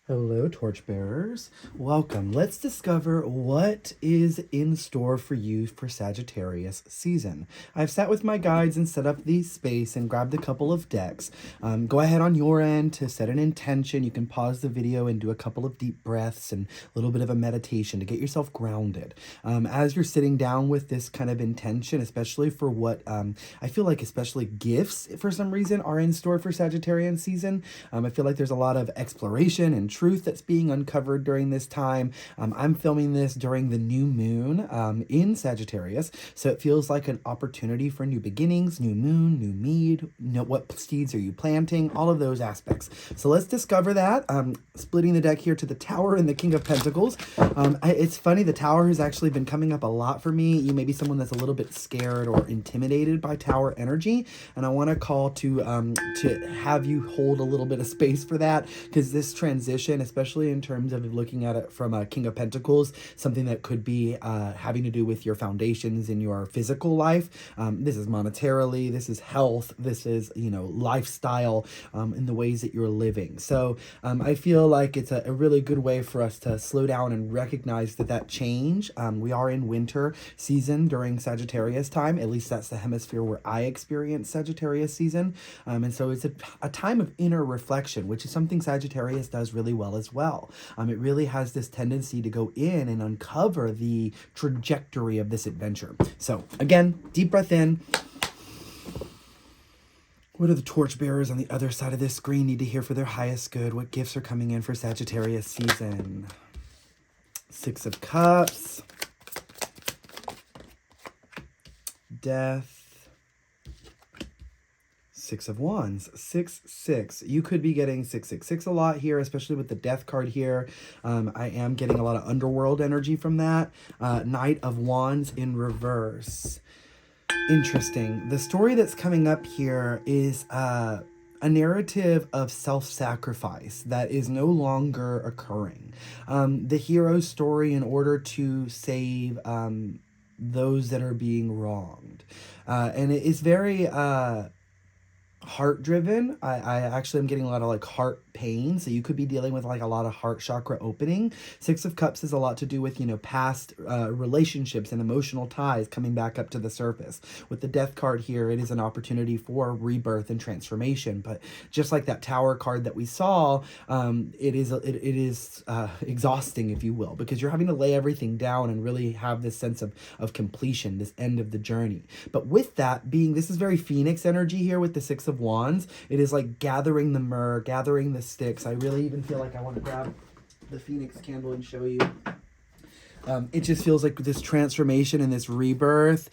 Hello, torchbearers. Welcome. Let's discover what is in store for you for Sagittarius season. I've sat with my guides and set up the space and grabbed a couple of decks. Go ahead on your end to set an intention. You can pause the video and do a couple of deep breaths and a little bit of a meditation to get yourself grounded. As you're sitting down with this kind of intention, especially for what I feel like especially gifts for some reason are in store for Sagittarian season. I feel like there's a lot of exploration and truth that's being uncovered during this time. I'm filming this during the new moon in Sagittarius, so it feels like an opportunity for new beginnings, new moon, new mead. What seeds are you planting? All of those aspects. So let's discover that. Splitting the deck here to the Tower and the King of Pentacles. It's funny, the Tower has actually been coming up a lot for me. You may be someone that's a little bit scared or intimidated by Tower energy, and I want to call to have you hold a little bit of space for that, because this transition, especially in terms of looking at it from a King of Pentacles, something that could be having to do with your foundations in your physical life. This is monetarily, this is health, this is, lifestyle, in the ways that you're living. So I feel like it's a really good way for us to slow down and recognize that change. We are in winter season during Sagittarius time. At least that's the hemisphere where I experience Sagittarius season. And so it's a time of inner reflection, which is something Sagittarius does really well as well. It really has this tendency to go in and uncover the trajectory of this adventure. So again, deep breath in. What do the torchbearers on the other side of this screen need to hear for their highest good? What gifts are coming in for Sagittarius season? Six of Cups. Death. Six of Wands, 6-6. You could be getting 666 a lot here, especially with the Death card here. I am getting a lot of underworld energy from that. Knight of Wands in reverse. Interesting. The story that's coming up here is a narrative of self-sacrifice that is no longer occurring. The hero's story in order to save those that are being wronged. And it is very heart driven. I actually am getting a lot of heart pain, so you could be dealing with a lot of heart chakra opening. Six of Cups is a lot to do with past relationships and emotional ties coming back up to the surface. With the Death card here, it is an opportunity for rebirth and transformation, but just like that Tower card that we saw, it is exhausting, if you will, because you're having to lay everything down and really have this sense of completion, this end of the journey. But with that being, this is very Phoenix energy here with the Six of Wands. It is like gathering the myrrh, gathering the sticks. I really even feel like I want to grab the Phoenix candle and show you. It just feels like this transformation and this rebirth.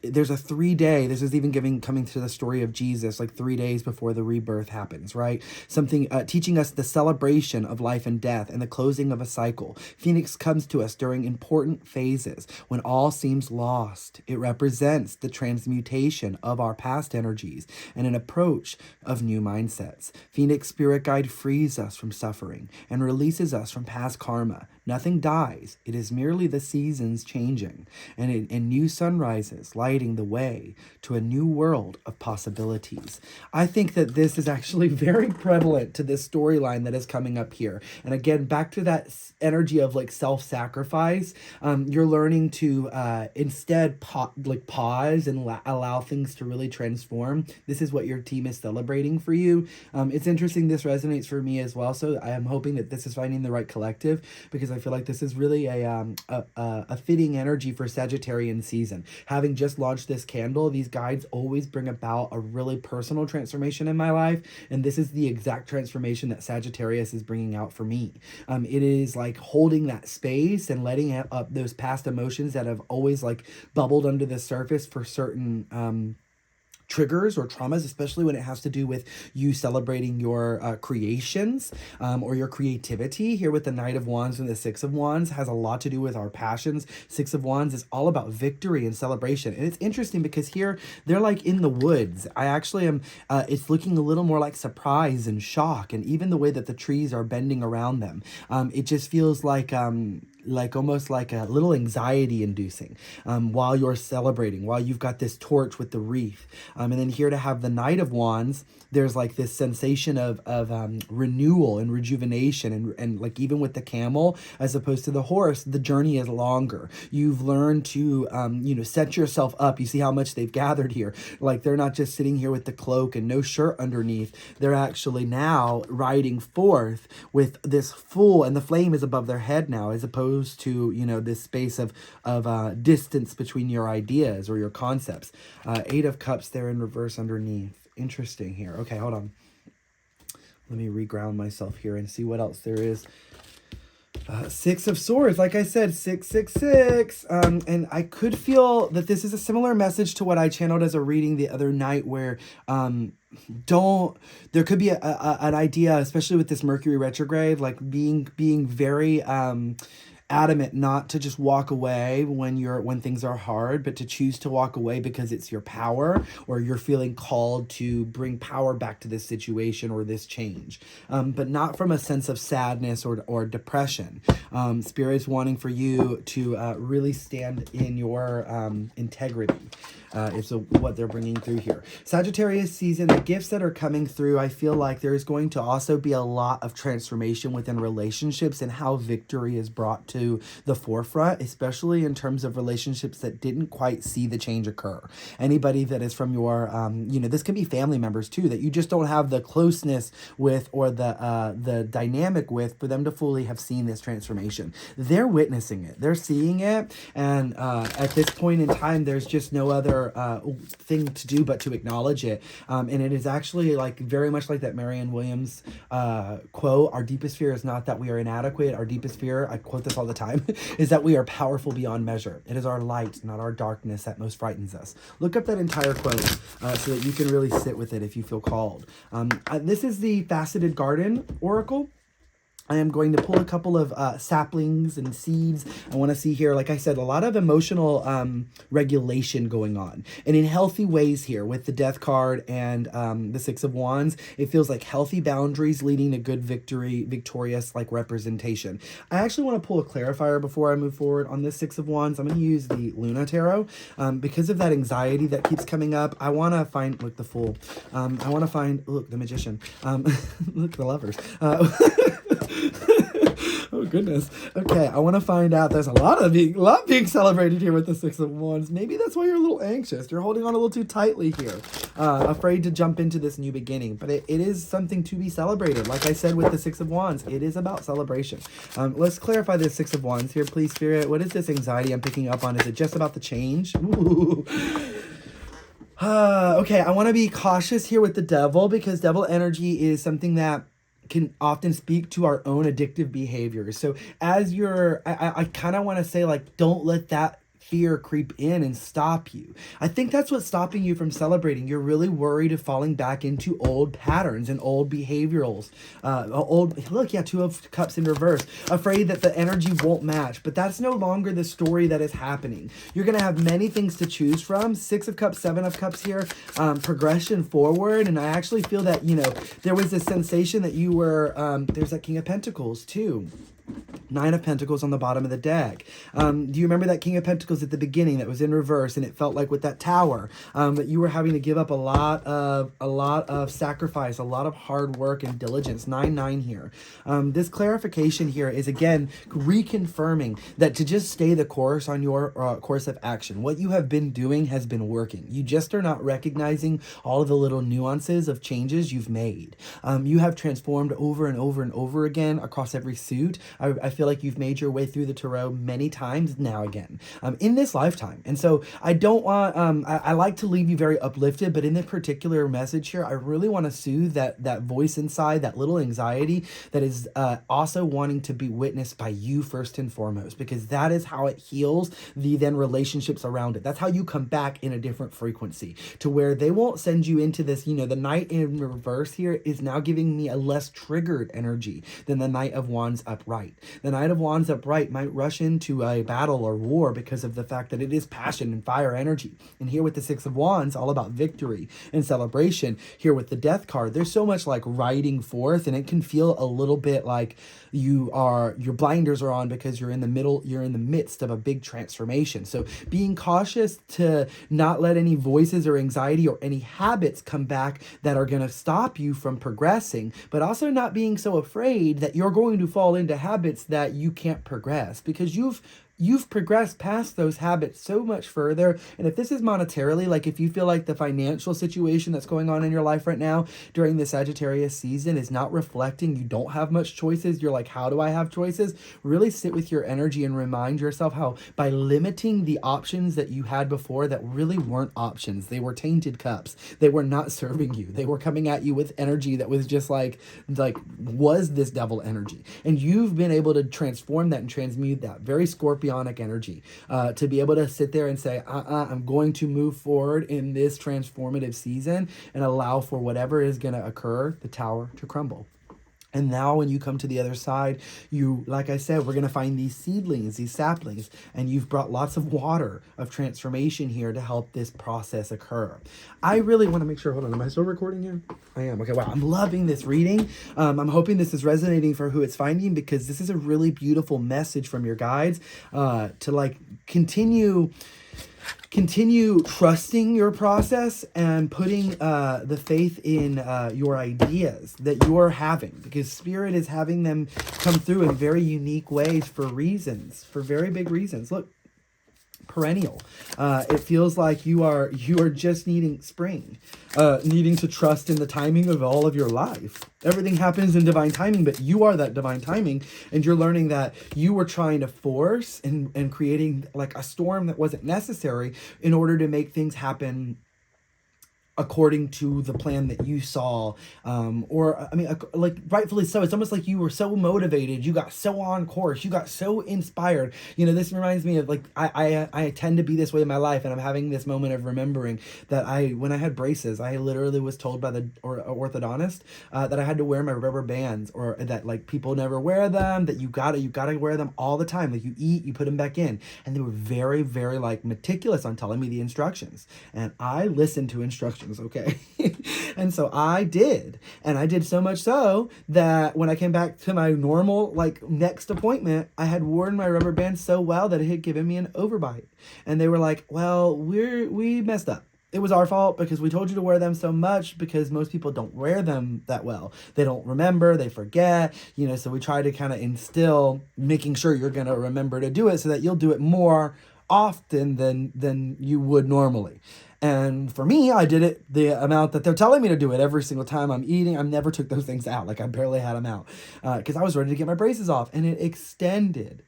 There's a 3-day, this is even coming to the story of Jesus, 3 days before the rebirth happens, right? Something teaching us the celebration of life and death and the closing of a cycle. Phoenix comes to us during important phases when all seems lost. It represents the transmutation of our past energies and an approach of new mindsets. Phoenix spirit guide frees us from suffering and releases us from past karma. Nothing dies. It is merely the seasons changing and new sunrises lighting the way to a new world of possibilities. I think that this is actually very prevalent to this storyline that is coming up here. And again, back to that energy of self-sacrifice. You're learning to instead pause and allow things to really transform. This is what your team is celebrating for you. It's interesting. This resonates for me as well. So I am hoping that this is finding the right collective, because I feel like this is really a fitting energy for Sagittarian season. Having just launched this candle, these guides always bring about a really personal transformation in my life, and this is the exact transformation that Sagittarius is bringing out for me. It is holding that space and letting up those past emotions that have always bubbled under the surface for certain triggers or traumas, especially when it has to do with you celebrating your creations or your creativity. Here with the Knight of Wands and the Six of Wands has a lot to do with our passions. Six of Wands is all about victory and celebration. And it's interesting because here they're in the woods. I actually am, it's looking a little more like surprise and shock, and even the way that the trees are bending around them. It just feels like like almost like a little anxiety inducing while you're celebrating, while you've got this torch with the wreath. And then here to have the Knight of Wands, there's like this sensation of renewal and rejuvenation, and like even with the camel as opposed to the horse, the journey is longer. You've learned to set yourself up. You see how much they've gathered here. Like they're not just sitting here with the cloak and no shirt underneath. They're actually now riding forth with this full, and the flame is above their head now, as opposed to this space of distance between your ideas or your concepts. Eight of Cups there in reverse underneath. Interesting here. Okay, hold on. Let me reground myself here and see what else there is. Six of Swords, like I said, 666. And I could feel that this is a similar message to what I channeled as a reading the other night, where there could be an idea, especially with this Mercury retrograde, like being very adamant not to just walk away when things are hard, but to choose to walk away because it's your power, or you're feeling called to bring power back to this situation or this change, but not from a sense of sadness or depression. Spirit's wanting for you to really stand in your integrity. Is what they're bringing through here. Sagittarius season, the gifts that are coming through, I feel like there's going to also be a lot of transformation within relationships and how victory is brought to the forefront, especially in terms of relationships that didn't quite see the change occur. Anybody that is from your, this can be family members too, that you just don't have the closeness with or the dynamic with for them to fully have seen this transformation. They're witnessing it. They're seeing it. And at this point in time, there's just no other thing to do but to acknowledge it. And it is actually like very much like that Marianne Williams quote, our deepest fear is not that we are inadequate. Our deepest fear, I quote this all the time, is that we are powerful beyond measure. It is our light, not our darkness, that most frightens us. Look up that entire quote so that you can really sit with it if you feel called. This is the Faceted Garden Oracle. I am going to pull a couple of saplings and seeds. I want to see here, like I said, a lot of emotional regulation going on. And in healthy ways here with the Death card and the Six of Wands, it feels like healthy boundaries leading to good victorious like representation. I actually want to pull a clarifier before I move forward on this Six of Wands. I'm going to use the Luna Tarot because of that anxiety that keeps coming up. I want to find, look, the Fool. I want to find, look, the Magician. Look, the Lovers. Oh goodness. Okay, I want to find out. There's a lot being celebrated here with the Six of Wands. Maybe that's why you're a little anxious. You're holding on a little too tightly here. Afraid to jump into this new beginning. But it is something to be celebrated. Like I said with the Six of Wands, it is about celebration. Let's clarify this Six of Wands here, please, Spirit. What is this anxiety I'm picking up on? Is it just about the change? Ooh. Okay, I want to be cautious here with the Devil, because Devil energy is something that can often speak to our own addictive behaviors. So as I kind of want to say, like, don't let that fear creep in and stop you. I think that's what's stopping you from celebrating. You're really worried of falling back into old patterns and old behaviorals. Two of Cups in reverse. Afraid that the energy won't match, but that's no longer the story that is happening. You're going to have many things to choose from. Six of Cups, Seven of Cups here, progression forward. And I actually feel that, there was this sensation that you were, there's that King of Pentacles too. Nine of Pentacles on the bottom of the deck. Do you remember that King of Pentacles at the beginning that was in reverse, and it felt like with that Tower that you were having to give up a lot of sacrifice, a lot of hard work and diligence. 9-9 here. This clarification here is again reconfirming that to just stay the course on your course of action. What you have been doing has been working. You just are not recognizing all of the little nuances of changes you've made. You have transformed over and over and over again across every suit. I feel like you've made your way through the tarot many times now again in this lifetime. And so I don't want, I like to leave you very uplifted, but in this particular message here, I really want to soothe that voice inside, that little anxiety that is also wanting to be witnessed by you first and foremost, because that is how it heals the then relationships around it. That's how you come back in a different frequency to where they won't send you into this, the Knight in reverse here is now giving me a less triggered energy than the Knight of Wands upright. The Knight of Wands upright might rush into a battle or war because of the fact that it is passion and fire energy. And here with the Six of Wands, all about victory and celebration. Here with the Death card, there's so much like riding forth, and it can feel a little bit like your blinders are on because you're in the midst of a big transformation. So being cautious to not let any voices or anxiety or any habits come back that are going to stop you from progressing, but also not being so afraid that you're going to fall into habits that you can't progress, because you've progressed past those habits so much further. And if this is monetarily, like if you feel like the financial situation that's going on in your life right now during the Sagittarius season is not reflecting, you don't have much choices, you're like, how do I have choices? Really sit with your energy and remind yourself how by limiting the options that you had before that really weren't options, they were tainted cups. They were not serving you. They were coming at you with energy that was just like was this devil energy. And you've been able to transform that and transmute that very Scorpionic energy to be able to sit there and say, I'm going to move forward in this transformative season and allow for whatever is going to occur, the tower to crumble. And now when you come to the other side, like I said, we're going to find these seedlings, these saplings, and you've brought lots of water of transformation here to help this process occur. I really want to make sure, hold on, am I still recording here? I am. Okay, wow, I'm loving this reading. I'm hoping this is resonating for who it's finding, because this is a really beautiful message from your guides to like continue trusting your process and putting the faith in your ideas that you're having, because Spirit is having them come through in very unique ways for very big reasons. Look, perennial. It feels like you are just needing spring, needing to trust in the timing of all of your life. Everything happens in divine timing, but you are that divine timing, and you're learning that you were trying to force and creating like a storm that wasn't necessary in order to make things happen according to the plan that you saw, or I mean, like rightfully so. It's almost like you were so motivated, you got so on course, you got so inspired. You know, this reminds me of like I tend to be this way in my life, and I'm having this moment of remembering that when I had braces, I literally was told by the orthodontist that I had to wear my rubber bands, or that like people never wear them, that you gotta wear them all the time. Like you eat, you put them back in, and they were very, very like meticulous on telling me the instructions, and I listened to instructions. Okay. And so I did. And I did so much so that when I came back to my normal, like next appointment, I had worn my rubber band so well that it had given me an overbite. And they were like, well, we messed up. It was our fault because we told you to wear them so much, because most people don't wear them that well. They don't remember, they forget, you know, so we try to kind of instill making sure you're going to remember to do it so that you'll do it more often than you would normally. And for me, I did it the amount that they're telling me to do it every single time I'm eating. I never took those things out. Like I barely had them out because I was ready to get my braces off. And it extended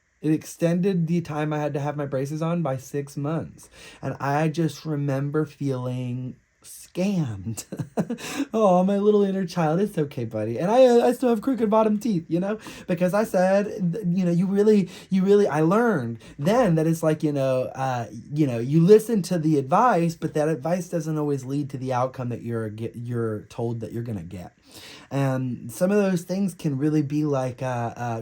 the time I had to have my braces on by 6 months. And I just remember feeling scammed. Oh, my little inner child. It's okay, buddy. And I still have crooked bottom teeth, you know, because I said, you know, you really, I learned then that it's like, you you listen to the advice, but that advice doesn't always lead to the outcome that you're told that you're going to get. And some of those things can really be like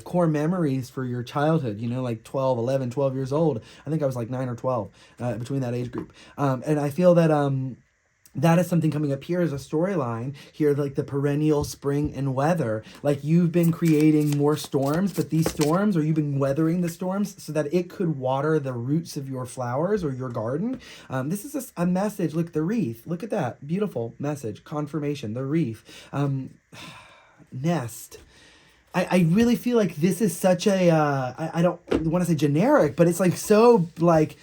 core memories for your childhood, you know, like 12 years old. I think I was like 9 or 12 between that age group. And I feel that that is something coming up here as a storyline here, like the perennial spring and weather. Like you've been creating more storms, but these storms, or you've been weathering the storms so that it could water the roots of your flowers or your garden. This is a message. Look, the wreath. Look at that. Beautiful message. Confirmation. The wreath. Nest. I really feel like this is such a, I don't want to say generic, but it's like so, like,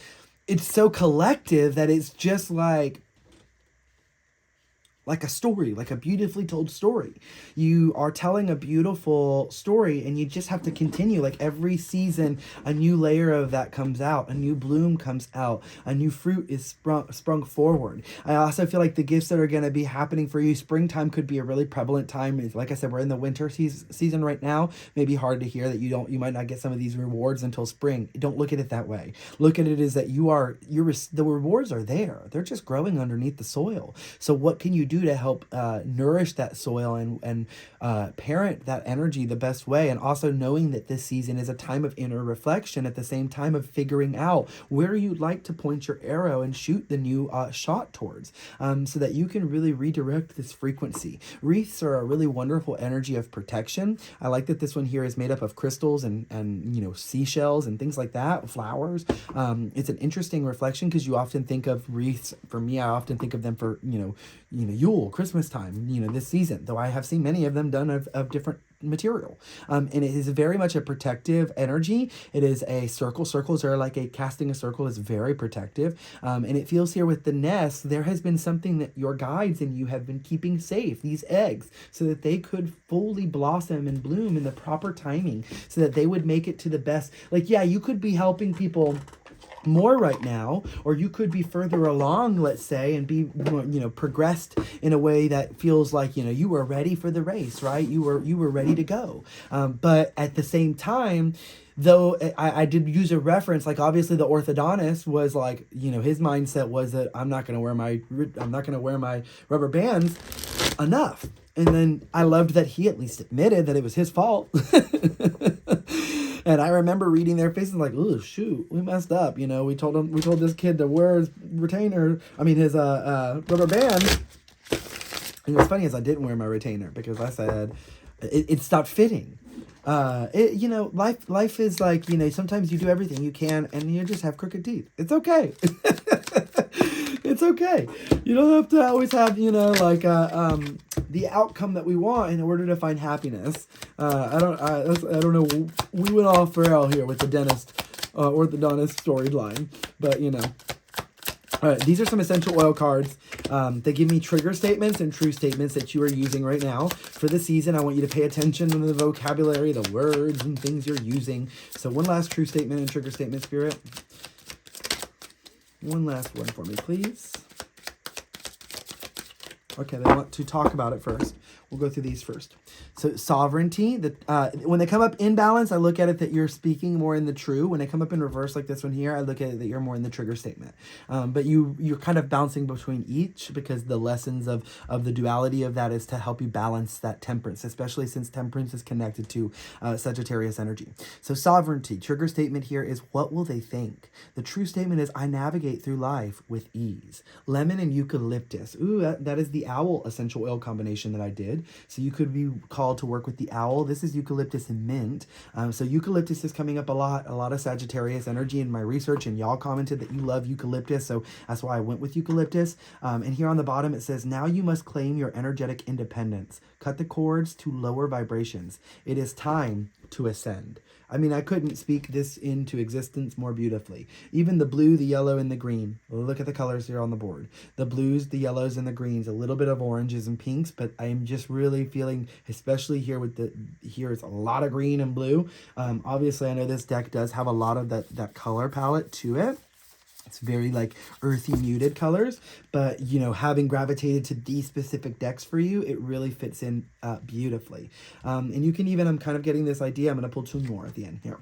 it's so collective that it's just like a story, like a beautifully told story. You are telling a beautiful story, and you just have to continue. Like every season, a new layer of that comes out, a new bloom comes out, a new fruit is sprung forward. I also feel like the gifts that are going to be happening for you, springtime could be a really prevalent time. Like I said, we're in the winter season right now. Maybe hard to hear that you might not get some of these rewards until spring. Don't look at it that way. Look at it as that the rewards are there. They're just growing underneath the soil. So what can you do do to help nourish that soil and parent that energy the best way. And also knowing that this season is a time of inner reflection at the same time of figuring out where you'd like to point your arrow and shoot the new shot towards, so that you can really redirect this frequency. Wreaths are a really wonderful energy of protection. I like that this one here is made up of crystals and seashells and things like that, flowers. It's an interesting reflection because you often think of wreaths, for me, I often think of them for, Yule, Christmas time, this season, though I have seen many of them done of different material. And it is very much a protective energy. It is a circle. Circles are like casting a circle is very protective. And it feels here with the nest, there has been something that your guides and you have been keeping safe, these eggs, so that they could fully blossom and bloom in the proper timing, so that they would make it to the best. Like, yeah, you could be helping people more right now, or you could be further along, let's say, and be more, progressed in a way that feels like you were ready for the race, right? You were ready to go. But at the same time, though, I did use a reference, like obviously the orthodontist was like, his mindset was that I'm not gonna wear my rubber bands enough. And then I loved that he at least admitted that it was his fault. And I remember reading their faces like, oh shoot, we messed up. We told this kid to wear his his rubber band. And what's funny is I didn't wear my retainer because I said it stopped fitting. Life is like, sometimes you do everything you can and you just have crooked teeth. It's okay. It's okay. You don't have to always have, the outcome that we want in order to find happiness. I don't know. We went off rail here with the dentist, orthodontist storyline, but All right, these are some essential oil cards. They give me trigger statements and true statements that you are using right now. For the season, I want you to pay attention to the vocabulary, the words and things you're using. So one last true statement and trigger statement, Spirit. One last one for me, please. Okay, they want to talk about it first. We'll go through these first. So sovereignty, when they come up in balance, I look at it that you're speaking more in the true. When they come up in reverse like this one here, I look at it that you're more in the trigger statement. But you're kind of bouncing between each because the lessons of the duality of that is to help you balance that temperance, especially since temperance is connected to Sagittarius energy. So sovereignty, trigger statement here is what will they think? The true statement is I navigate through life with ease. Lemon and eucalyptus. Ooh, that is the owl essential oil combination that I did. So you could be called to work with the owl. This is eucalyptus and mint. So eucalyptus is coming up a lot of Sagittarius energy in my research, and y'all commented that you love eucalyptus, so that's why I went with eucalyptus. And here on the bottom it says, now you must claim your energetic independence. Cut the cords to lower vibrations. It is time to ascend. I couldn't speak this into existence more beautifully. Even the blue, the yellow, and the green. Look at the colors here on the board. The blues, the yellows, and the greens. A little bit of oranges and pinks, but I'm just really feeling, especially here here's a lot of green and blue. Obviously, I know this deck does have a lot of that color palette to it. It's very like earthy muted colors, but having gravitated to these specific decks for you, it really fits in beautifully. And you can even, I'm kind of getting this idea, I'm going to pull two more at the end here.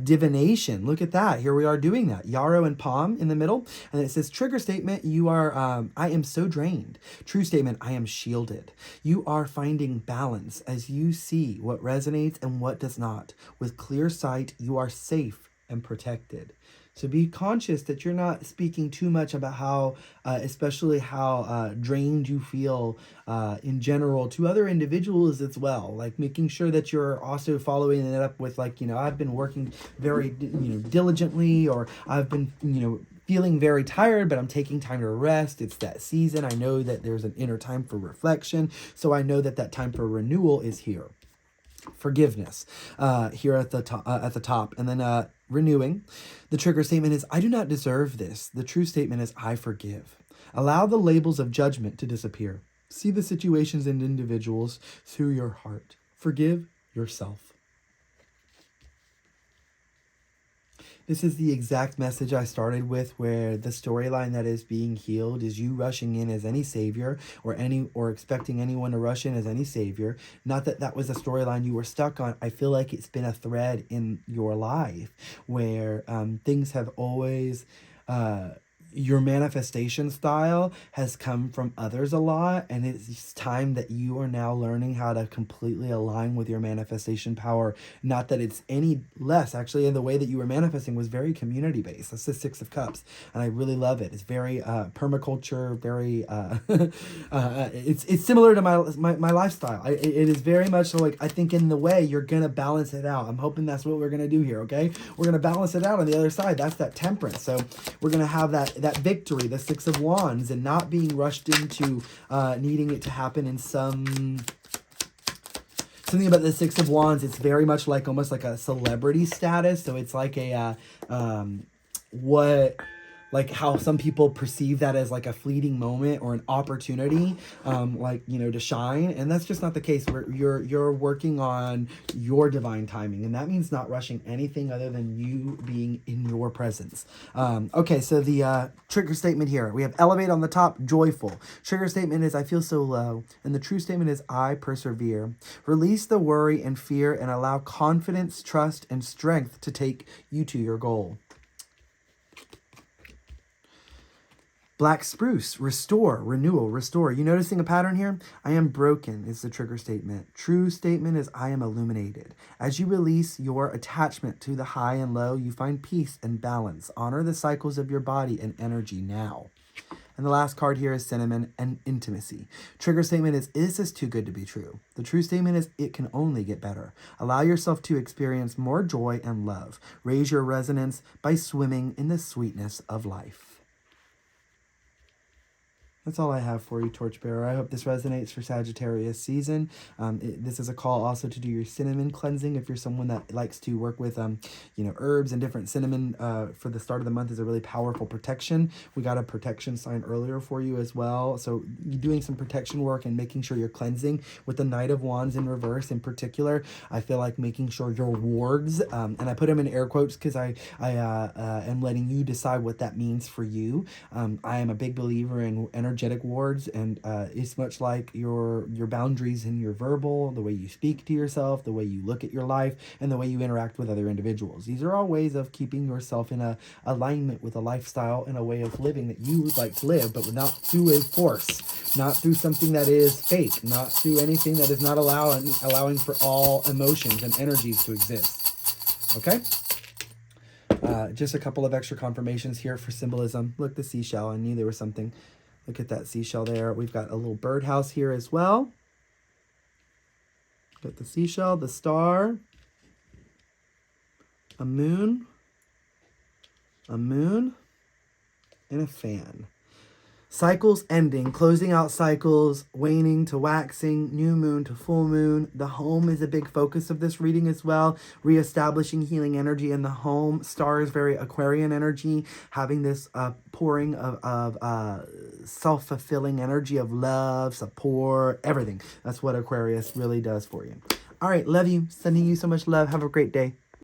Divination, look at that. Here we are doing that. Yarrow and Palm in the middle. And it says trigger statement, you are, I am so drained. True statement, I am shielded. You are finding balance as you see what resonates and what does not. With clear sight, you are safe and protected. So be conscious that you're not speaking too much about how, especially how drained you feel in general to other individuals as well. Like making sure that you're also following it up with like, I've been working very, diligently, or I've been, feeling very tired, but I'm taking time to rest. It's that season. I know that there's an inner time for reflection. So I know that time for renewal is here. Forgiveness here at the top, and then renewing. The trigger statement is I do not deserve this. The true statement is I forgive. Allow the labels of judgment to disappear. See the situations and individuals through your heart. Forgive yourself. This is the exact message I started with, where the storyline that is being healed is you rushing in as any savior, or expecting anyone to rush in as any savior. Not that that was a storyline you were stuck on. I feel like it's been a thread in your life where things have always your manifestation style has come from others a lot, and it's time that you are now learning how to completely align with your manifestation power. Not that it's any less, actually, in the way that you were manifesting was very community based. That's the Six of Cups, and I really love it. It's very permaculture, very it's similar to my lifestyle. It is very much so, like, I think in the way you're gonna balance it out. I'm hoping that's what we're gonna do here. Okay, we're gonna balance it out on the other side. That's that temperance. So we're gonna have that victory, the Six of Wands, and not being rushed into needing it to happen in something about the Six of Wands. It's very much like almost like a celebrity status. So it's like a like how some people perceive that as like a fleeting moment or an opportunity, like, you know, to shine. And that's just not the case. You're working on your divine timing, and that means not rushing anything other than you being in your presence. Okay, so the trigger statement here, we have elevate on the top, joyful. Trigger statement is I feel so low, and the true statement is I persevere. Release the worry and fear and allow confidence, trust, and strength to take you to your goal. Black spruce, restore, renewal, restore. You noticing a pattern here? I am broken is the trigger statement. True statement is I am illuminated. As you release your attachment to the high and low, you find peace and balance. Honor the cycles of your body and energy now. And the last card here is cinnamon and intimacy. Trigger statement is this too good to be true? The true statement is it can only get better. Allow yourself to experience more joy and love. Raise your resonance by swimming in the sweetness of life. That's all I have for you, Torchbearer. I hope this resonates for Sagittarius season. This is a call also to do your cinnamon cleansing. If you're someone that likes to work with, herbs and different cinnamon for the start of the month is a really powerful protection. We got a protection sign earlier for you as well. So you're doing some protection work and making sure you're cleansing with the Knight of Wands in reverse in particular. I feel like making sure your wards, and I put them in air quotes because I am letting you decide what that means for you. I am a big believer in energetic wards, and it's much like your boundaries in your verbal, the way you speak to yourself, the way you look at your life, and the way you interact with other individuals. These are all ways of keeping yourself in a alignment with a lifestyle and a way of living that you would like to live, but not through a force, not through something that is fake, not through anything that is not allowing for all emotions and energies to exist. Okay? Just a couple of extra confirmations here for symbolism. Look, the seashell. I knew there was something. Look at that seashell there. We've got a little birdhouse here as well. Got the seashell, the star, a moon, and a fan. Cycles ending, closing out cycles, waning to waxing, new moon to full moon. The home is a big focus of this reading as well. Reestablishing healing energy in the home. Star is very Aquarian energy, having this pouring of self-fulfilling energy of love, support, everything. That's what Aquarius really does for you. All right, love you. Sending you so much love. Have a great day.